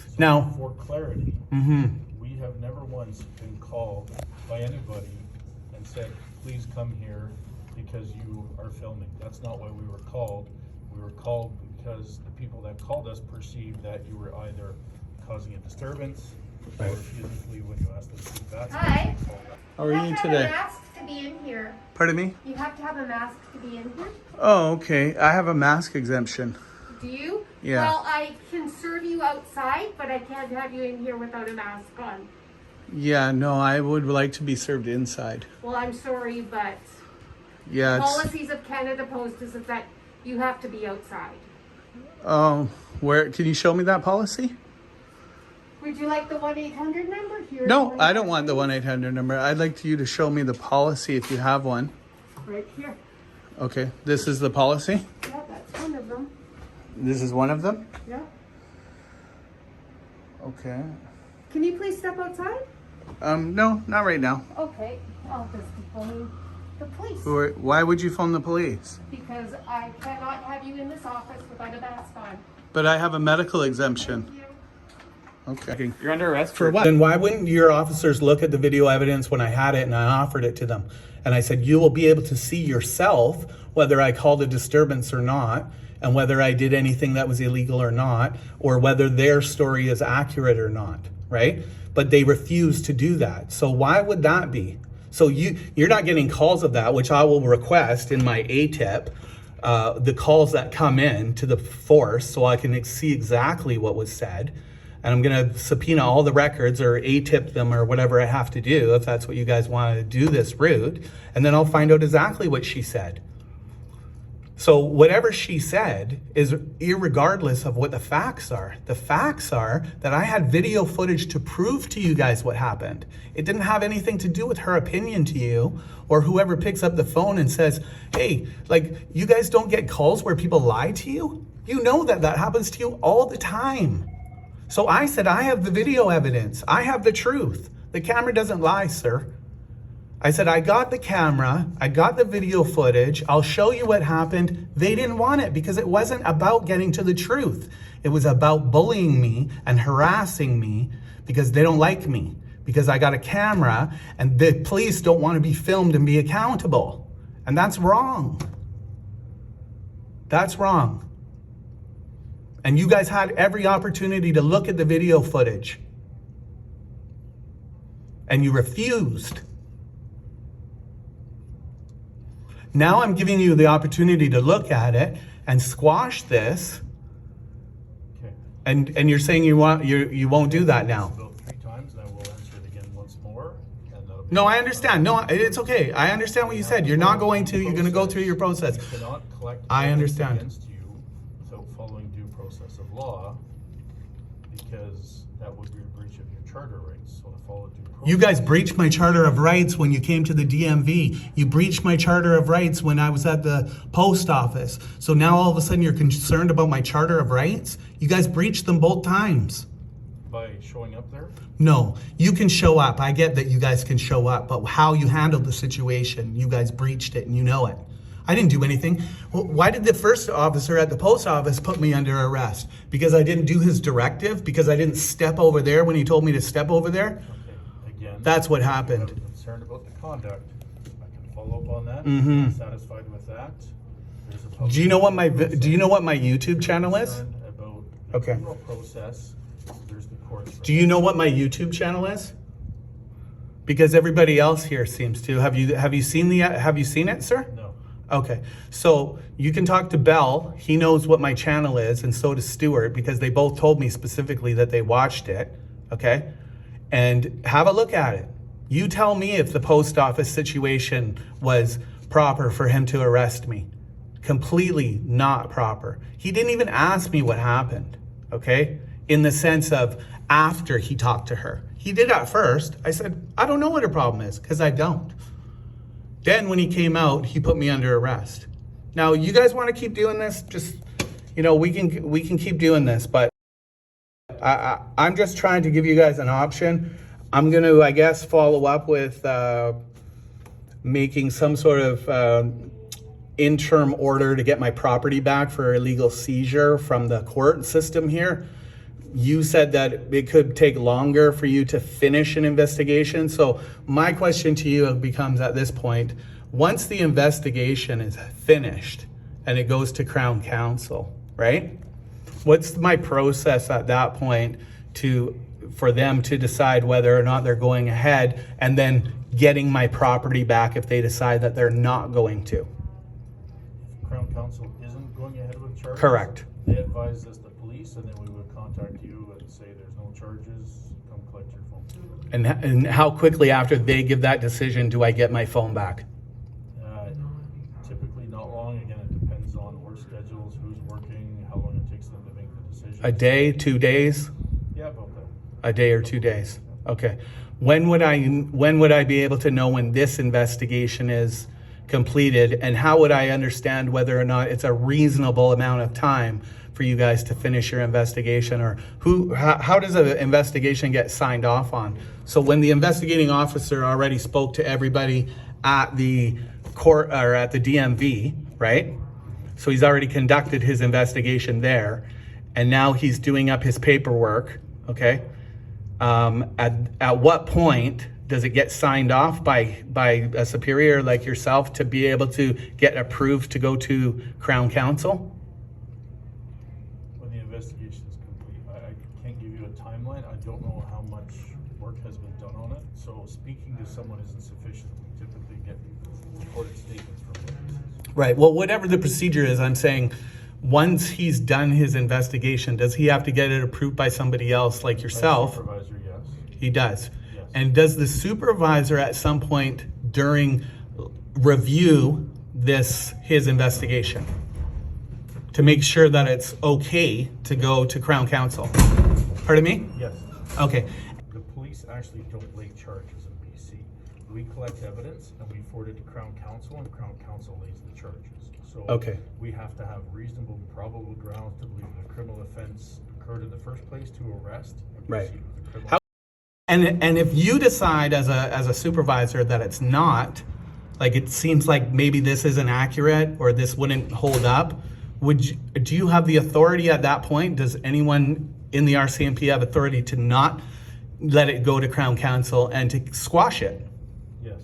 So Now, for clarity, we have never once been called by anybody and said, please come here because you are filming. That's not why we were called. We were called because the people that called us perceived that you were either causing a disturbance or physically when you asked them to speak back. Hi. how are you today? You have to have a mask to be in here. Pardon me? You have to have a mask to be in here. Oh, okay. I have a mask exemption. Do you? Yeah. Well, I can serve you outside, but I can't have you in here without a mask on. Yeah, no, I would like to be served inside. Well, I'm sorry, but Yeah, policies of Canada Post is that you have to be outside. where can you show me that policy? Would you like the 1-800 number? Here's No, I don't want the 1-800 number. I'd like you to show me the policy if you have one. Right here. Okay, this is the policy? Yeah, that's one of them. This is one of them? Yeah. Okay. Can you please step outside? No, not right now. Okay. I'll just phone the police. Why would you phone the police? Because I cannot have you in this office without a mask on. But I have a medical exemption. Thank you. Okay. You're under arrest For what? Then why wouldn't your officers look at the video evidence when I had it and I offered it to them? And I said, you will be able to see yourself whether I called a disturbance or not, and whether I did anything that was illegal or not, or whether their story is accurate or not, right? But they refused to do that. So why would that be? So you're not getting calls of that, which I will request in my ATIP, the calls that come in to the force so I can see exactly what was said. And I'm going to subpoena all the records or ATIP them or whatever I have to do if that's what you guys want to do this route. And then I'll find out exactly what she said. So whatever she said is irregardless of what the facts are. The facts are that I had video footage to prove to you guys what happened. It didn't have anything to do with her opinion to you or whoever picks up the phone and says, hey, like, you guys don't get calls where people lie to you? You know that that happens to you all the time. So I said, I have the video evidence. I have the truth. The camera doesn't lie, sir. I said, I got the camera. I got the video footage. I'll show you what happened. They didn't want it because it wasn't about getting to the truth. It was about bullying me and harassing me because they don't like me, because I got a camera and the police don't want to be filmed and be accountable. And that's wrong. That's wrong. And you guys had every opportunity to look at the video footage. And you refused. Now I'm giving you the opportunity to look at it and squash this. Okay. And you're saying you won't do that now. About 3 times, and I will answer it again once more. And that'll be No, I understand. No, it's okay. I understand what you said. You're not going to. You're going to go through your process. You cannot collect I evidence understand. against you without following due process of law, because that would be a breach of your charter rights. So to follow due process. You guys breached my Charter of Rights when you came to the DMV. You breached my Charter of Rights when I was at the post office. So now all of a sudden you're concerned about my Charter of Rights? You guys breached them both times. By showing up there? No, you can show up. I get that you guys can show up, but how you handled the situation, you guys breached it and you know it. I didn't do anything. Why did the first officer at the post office put me under arrest? Because I didn't do his directive? Because I didn't step over there when he told me to step over there? Okay, again. That's what if happened. you're concerned about the conduct. I can follow up on that. Mm-hmm. Satisfied with that. There's a public Do you know what my process. Do you know what my YouTube channel is? Concerned about the Okay. criminal process. There's the courts. Do you know what my YouTube channel is? Because everybody else here seems to. Have you seen it, sir? No. Okay, so you can talk to Bell. He knows what my channel is, and so does Stuart, because they both told me specifically that they watched it, okay? And have a look at it. You tell me if the post office situation was proper for him to arrest me. Completely not proper. He didn't even ask me what happened, okay? In the sense of after he talked to her. He did at first. I said, I don't know what her problem is, because I don't. Then when he came out, he put me under arrest. Now, you guys want to keep doing this? Just, you know, we can keep doing this, but I'm just trying to give you guys an option. I'm going to, I guess, follow up with making some sort of interim order to get my property back for illegal seizure from the court system here. You said that it could take longer for you to finish an investigation. So my question to you becomes at this point, once the investigation is finished and it goes to Crown Counsel, right? What's my process at that point for them to decide whether or not they're going ahead and then getting my property back if they decide that they're not going to? Crown Counsel isn't going ahead with charges? Correct. They advised us the police, and then we would contact you and say there's no charges, come collect your phone. And how quickly after they give that decision do I get my phone back? Typically not long. Again, it depends on work schedules, who's working, how long it takes them to make the decision. A day, 2 days? Yeah, about that. A day or 2 days. Okay. When would I be able to know when this investigation is completed, and how would I understand whether or not it's a reasonable amount of time for you guys to finish your investigation, or how does an investigation get signed off on? So when the investigating officer already spoke to everybody at the court or at the DMV, right? So he's already conducted his investigation there, and now he's doing up his paperwork, okay? At what point does it get signed off by a superior like yourself to be able to get approved to go to Crown Counsel? When the investigation is complete, I can't give you a timeline. I don't know how much work has been done on it. So speaking to someone isn't sufficient. We typically get recorded statements from witnesses. Right. Well, whatever the procedure is, I'm saying once he's done his investigation, does he have to get it approved by somebody else like yourself? Supervisor, yes. He does. Yes. And does the supervisor at some point during review his investigation to make sure that it's okay to go to Crown Counsel? Pardon me? Yes. Okay. The police actually don't lay charges in BC. We collect evidence and we forward it to Crown Counsel, and Crown Counsel lays the charges. So Okay. we have to have reasonable and probable grounds to believe that a criminal offense occurred in the first place to arrest and Right. proceed with the criminal. And if you decide as a supervisor that it's not, like it seems like maybe this isn't accurate or this wouldn't hold up, do you have the authority at that point? Does anyone in the RCMP have authority to not let it go to Crown Counsel and to squash it? Yes.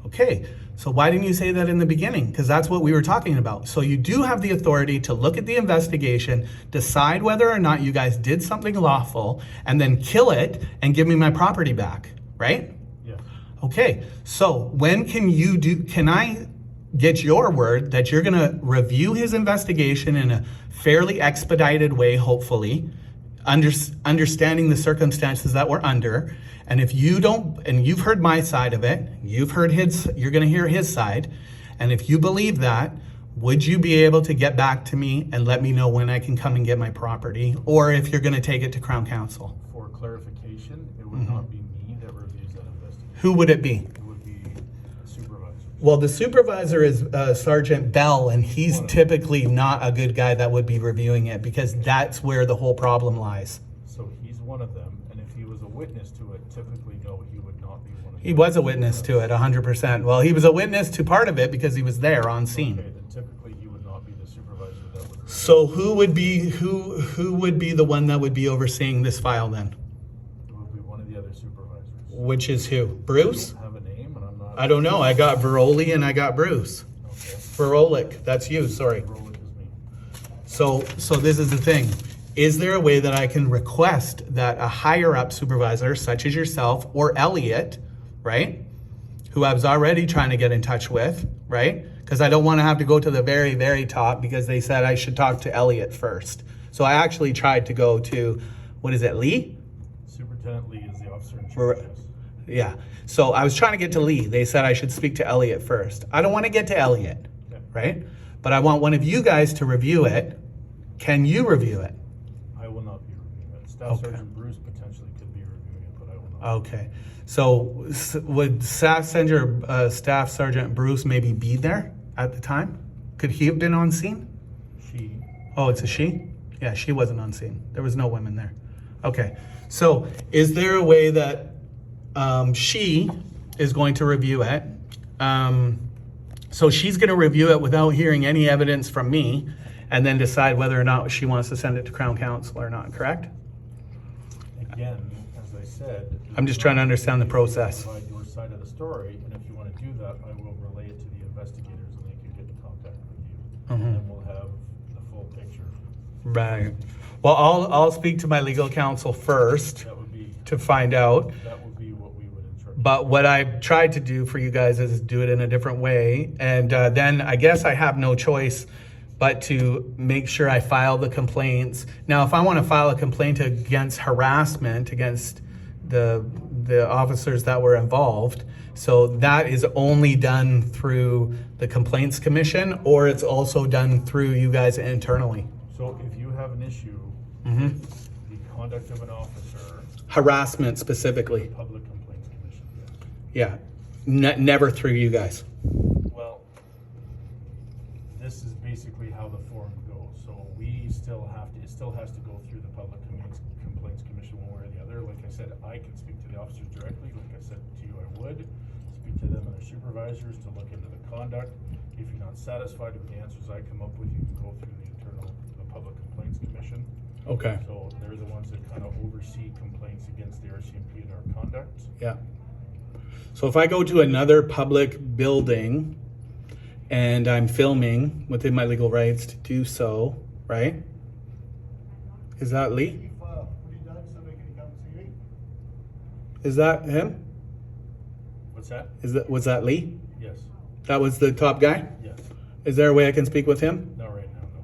Okay, so why didn't you say that in the beginning? Because that's what we were talking about. So you do have the authority to look at the investigation, decide whether or not you guys did something lawful, and then kill it and give me my property back, right? Yes. Okay, so when can I get your word that you're gonna review his investigation in a fairly expedited way, hopefully, understanding the circumstances that we're under, and if you don't, and you've heard my side of it, you're gonna hear his side, and if you believe that, would you be able to get back to me and let me know when I can come and get my property, or if you're gonna take it to Crown Counsel? For clarification, it would not be me that reviews that investigation. Who would it be? It would be a supervisor. Well, the supervisor is Sergeant Bell, and he's typically not a good guy that would be reviewing it, because that's where the whole problem lies. So he's one of them, and if he was a witness to it, typically, no, he would not be one of them. He was a witness to it, 100%. Well, he was a witness to part of it because he was there on scene. Okay, then typically he would not be the supervisor that would. So who would be the one that would be overseeing this file then? It would be one of the other supervisors. Which is who? Bruce? I don't have a name, and I'm not. I don't know. I got Vrolyk and I got Bruce. Okay. Vrolyk, that's you, sorry. Vrolyk is me. So this is the thing. Is there a way that I can request that a higher up supervisor, such as yourself or Elliot, right? Who I was already trying to get in touch with, right? Because I don't want to have to go to the very, very top because they said I should talk to Elliot first. So I actually tried to go to, what is it, Lee? Superintendent Lee is the officer in charge. Yes. Yeah. So I was trying to get to Lee. They said I should speak to Elliot first. I don't want to get to Elliot, right? But I want one of you guys to review it. Can you review it? I will not be reviewing it. Staff Sergeant Bruce potentially could be reviewing it, but I will not. Okay. So would Staff Sergeant Bruce maybe be there at the time? Could he have been on scene? She. Oh, it's a she? Yeah, she wasn't on scene. There was no women there. Okay. So is there a way that she is going to review it? So she's going to review it without hearing any evidence from me and then decide whether or not she wants to send it to Crown Counsel or not, correct? Again, as I said, I'm just trying to understand the process. Provide your side of the story, and if you want to do that, I will relay it to the investigators, and they can get in contact with you, and then we'll have the full picture. Right. Well, I'll speak to my legal counsel first That would be to find out. that would be what we would instruct. But what I've tried to do for you guys is do it in a different way. And then I guess I have no choice but to make sure I file the complaints. Now, if I want to file a complaint against harassment against the officers that were involved, so that is only done through the Complaints Commission, or it's also done through you guys internally. So if you have an issue with the conduct of an officer, Harassment specifically. Public Complaints Commission, yes. Yeah. Never through you guys. Well, this is basically how the form goes. So we still have to, it still has to go through the Public Complaints Commission one way or the other. Like I said, I can speak to the officers directly. Like I said to you, I would speak to them and their supervisors to look into the conduct. If you're not satisfied with the answers I come up with, you can go through the Public Complaints Commission. Okay. So they're the ones that kind of oversee complaints against the RCMP and our conduct. Yeah. So if I go to another public building and I'm filming within my legal rights to do so, right? Is that Lee? Is that him? What's that? Was that Lee? Yes. That was the top guy? Yes. Is there a way I can speak with him? Not right now, no.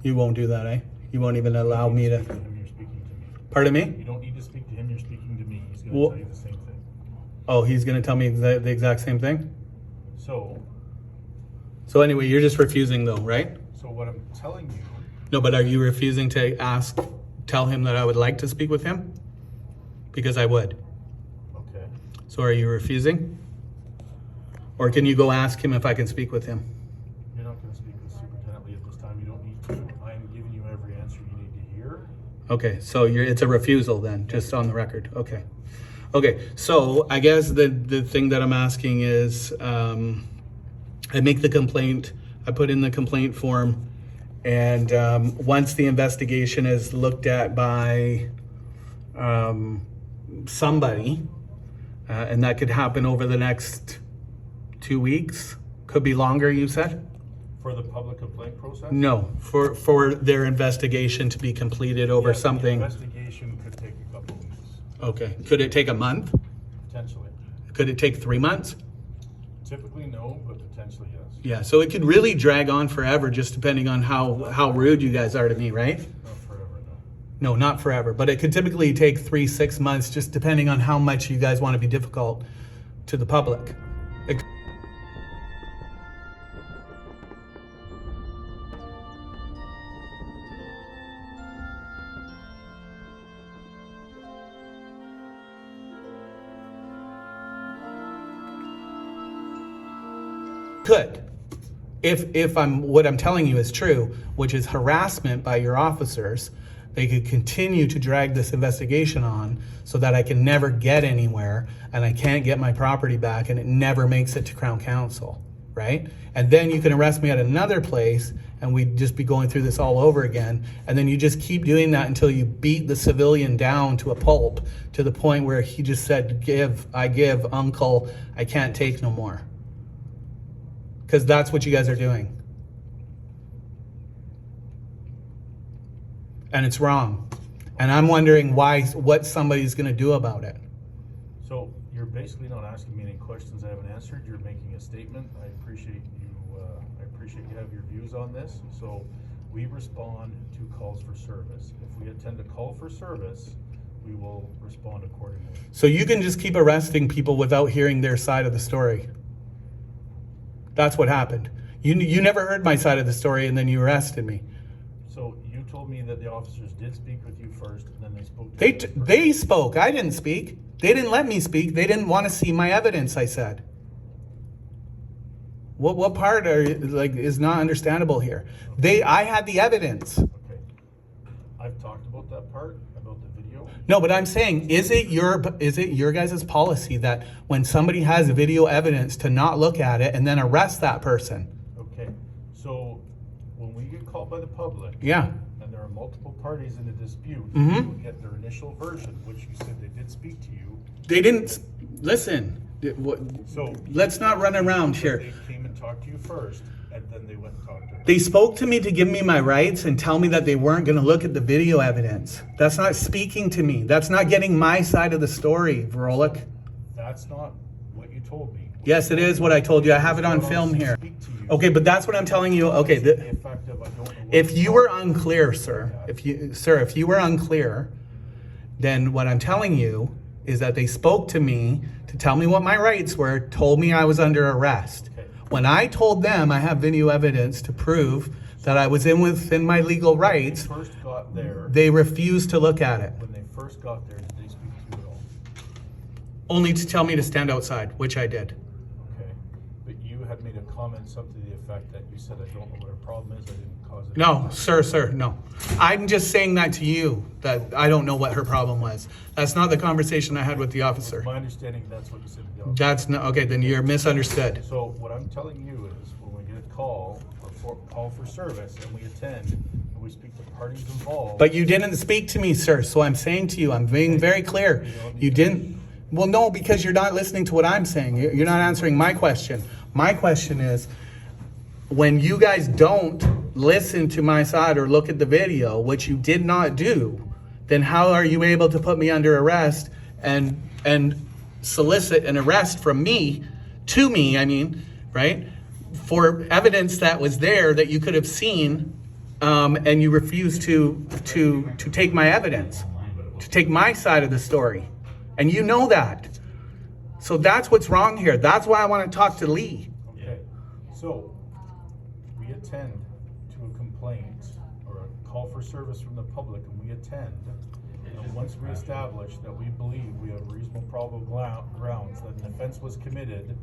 You won't do that, eh? You won't even allow me to. Speak to him, you're speaking to me. Pardon me? You don't need to speak to him, you're speaking to me. He's gonna Well- tell you the same thing. Oh, he's gonna tell me the exact same thing? So anyway, you're just refusing though, right? so what I'm telling you, No, but are you refusing to tell him that I would like to speak with him? Because I would. okay, So are you refusing? Or can you go ask him if I can speak with him? you're not gonna speak with Superintendent Lee at this time, you don't need to. I'm giving you every answer you need to hear. Okay, so it's a refusal then, just on the record. Okay. Okay, so I guess the thing that I'm asking is, I make the complaint, I put in the complaint form, and once the investigation is looked at by somebody, and that could happen over the next 2 weeks, could be longer, you said? For the public complaint process? No, for their investigation to be completed over Yes, the something. investigation could take a couple weeks, Okay, could it take a month? potentially. Could it take 3 months? Typically, no, but potentially, yes. Yeah, so it could really drag on forever, just depending on how rude you guys are to me, right? Not forever, no. No, not forever, but it could typically take 3-6 months, just depending on how much you guys want to be difficult to the public. Could. If what I'm telling you is true, which is harassment by your officers, they could continue to drag this investigation on so that I can never get anywhere and I can't get my property back and it never makes it to Crown Counsel, right? And then you can arrest me at another place and we'd just be going through this all over again. And then you just keep doing that until you beat the civilian down to a pulp, to the point where he just said, I give, uncle, I can't take no more. Because that's what you guys are doing. And it's wrong. And I'm wondering what somebody's gonna do about it. So you're basically not asking me any questions I haven't answered. You're making a statement. I appreciate you have your views on this. So we respond to calls for service. If we attend a call for service, we will respond accordingly. So you can just keep arresting people without hearing their side of the story. That's what happened. You never heard my side of the story, and then you arrested me. So you told me that the officers did speak with you first, and then they spoke to you. They spoke. I didn't speak. They didn't let me speak. They didn't want to see my evidence, I said. What part is not understandable here? I had the evidence. Okay. I've talked about that part, about the video. No, but I'm saying, is it your guys' policy that when somebody has video evidence to not look at it and then arrest that person? Okay. So when we get called by the public, Yeah. and there are multiple parties in a dispute, Mhm. you will get their initial version, which you said they did speak to you. They didn't listen. So Let's not run around here. They came and talked to you first, and then they went and talked to her. They spoke to me to give me my rights and tell me that they weren't going to look at the video evidence. That's not speaking to me. That's not getting my side of the story, Vrolyk. That's not what you told me. Yes, it is what I told you. I have it on film here. Okay, but that's what I'm telling you. Okay, The effect of, I don't know what if you it's were called. unclear, sir, if you were unclear, then what I'm telling you is that they spoke to me to tell me what my rights were, told me I was under arrest. Okay. When I told them I have video evidence to prove that I was within my legal rights, When they first got there, they refused to look at it. when they first got there, did they speak to you at all? Only to tell me to stand outside, which I did. Okay. But you had made a comment, something to the effect that you said, I don't know what her problem is, I didn't cause it. No, sir, no. I'm just saying that to you, that I don't know what her problem was. That's not the conversation I had with the officer. My understanding, that's what you said to the officer. That's not, okay, then you're misunderstood. So what I'm telling you is, when we get a call for service, and we attend, and we speak to parties involved. But you didn't speak to me, sir, so I'm saying to you, I'm being very clear. You didn't, well, no, because you're not listening to what I'm saying. You're not answering my question. My question is, when you guys don't listen to my side or look at the video, which you did not do, then how are you able to put me under arrest and solicit an arrest from me, to me, I mean, right? For evidence that was there that you could have seen, and you refused to take my evidence, to take my side of the story. And you know that. So that's what's wrong here. That's why I want to talk to Lee. Okay, so we attend to a complaint or a call for service from the public, and we attend. And once we establish that we believe we have reasonable probable grounds that an offense was committed,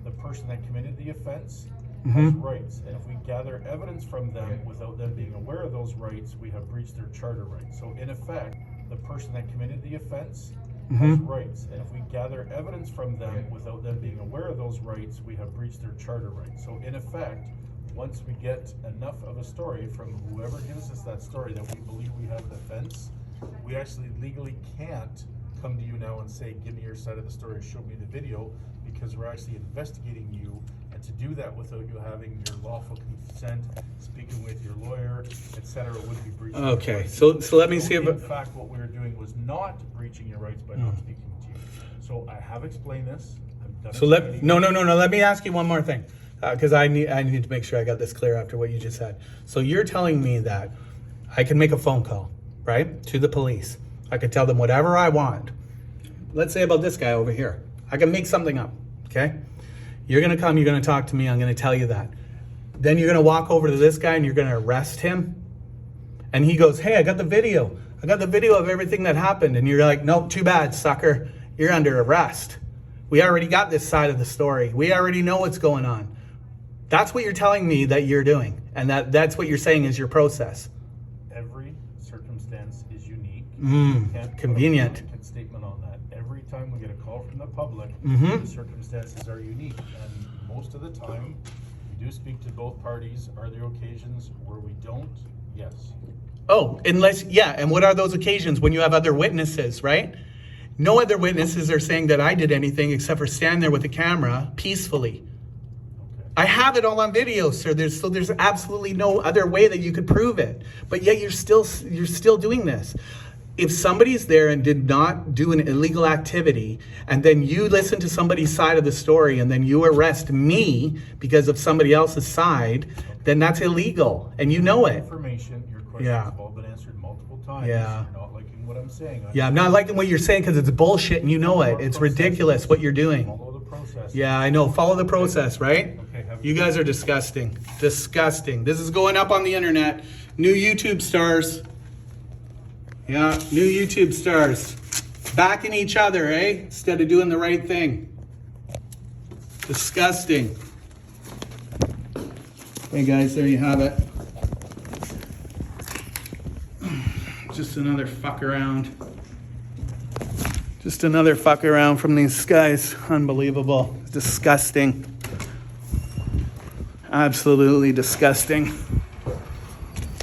the person that committed the offense has rights. And if we gather evidence from them without them being aware of those rights, we have breached their charter rights. So in effect, the person that committed the offense has rights. And if we gather evidence from them without them being aware of those rights, we have breached their charter rights. So in effect, once we get enough of a story from whoever gives us that story that we believe we have an offense, we actually legally can't come to you now and say, give me your side of the story, show me the video, because we're actually investigating you. And to do that without you having your lawful consent, speaking with your lawyer, etc., would be breaching your Okay, rights. so let me see if In fact, what we were doing was not breaching your rights by not speaking to you. So I have explained this. I've done So no. Let me ask you one more thing, because I need to make sure I got this clear after what you just said. So you're telling me that I can make a phone call, right, to the police. I could tell them whatever I want. Let's say about this guy over here. I can make something up, okay? You're gonna come, you're gonna talk to me, I'm gonna tell you that. Then you're gonna walk over to this guy and you're gonna arrest him. And he goes, hey, I got the video. I got the video of everything that happened. And you're like, nope, too bad, sucker. You're under arrest. We already got this side of the story. We already know what's going on. That's what you're telling me that you're doing. And that's what you're saying is your process. Every circumstance is unique. Convenient. Can't put a blanket statement on that. Every time we get a call from the public, the circumstances are unique. And most of the time, we do speak to both parties. Are there occasions where we don't? Yes. Oh, and what are those occasions? When you have other witnesses, right? No other witnesses are saying that I did anything except for stand there with the camera peacefully. Okay. I have it all on video, sir. There's absolutely no other way that you could prove it. But yet you're still doing this. if somebody's there and did not do an illegal activity, and then you listen to somebody's side of the story, and then you arrest me because of somebody else's side, then that's illegal, and you know it. Information, your questions Yeah. have all been answered multiple times. Yeah. You're not liking what I'm saying. Yeah, I'm not liking what you're saying because it's bullshit, and you know it. It's ridiculous what you're doing. Follow the process. Yeah, I know. Follow the process, right? Okay, have a You good guys are disgusting. Disgusting. This is going up on the internet. New YouTube stars. Yeah, new YouTube stars. Backing each other, eh? Instead of doing the right thing. Disgusting. Hey guys, there you have it. Just another fuck around. Just another fuck around from these guys. Unbelievable. Disgusting. Absolutely disgusting.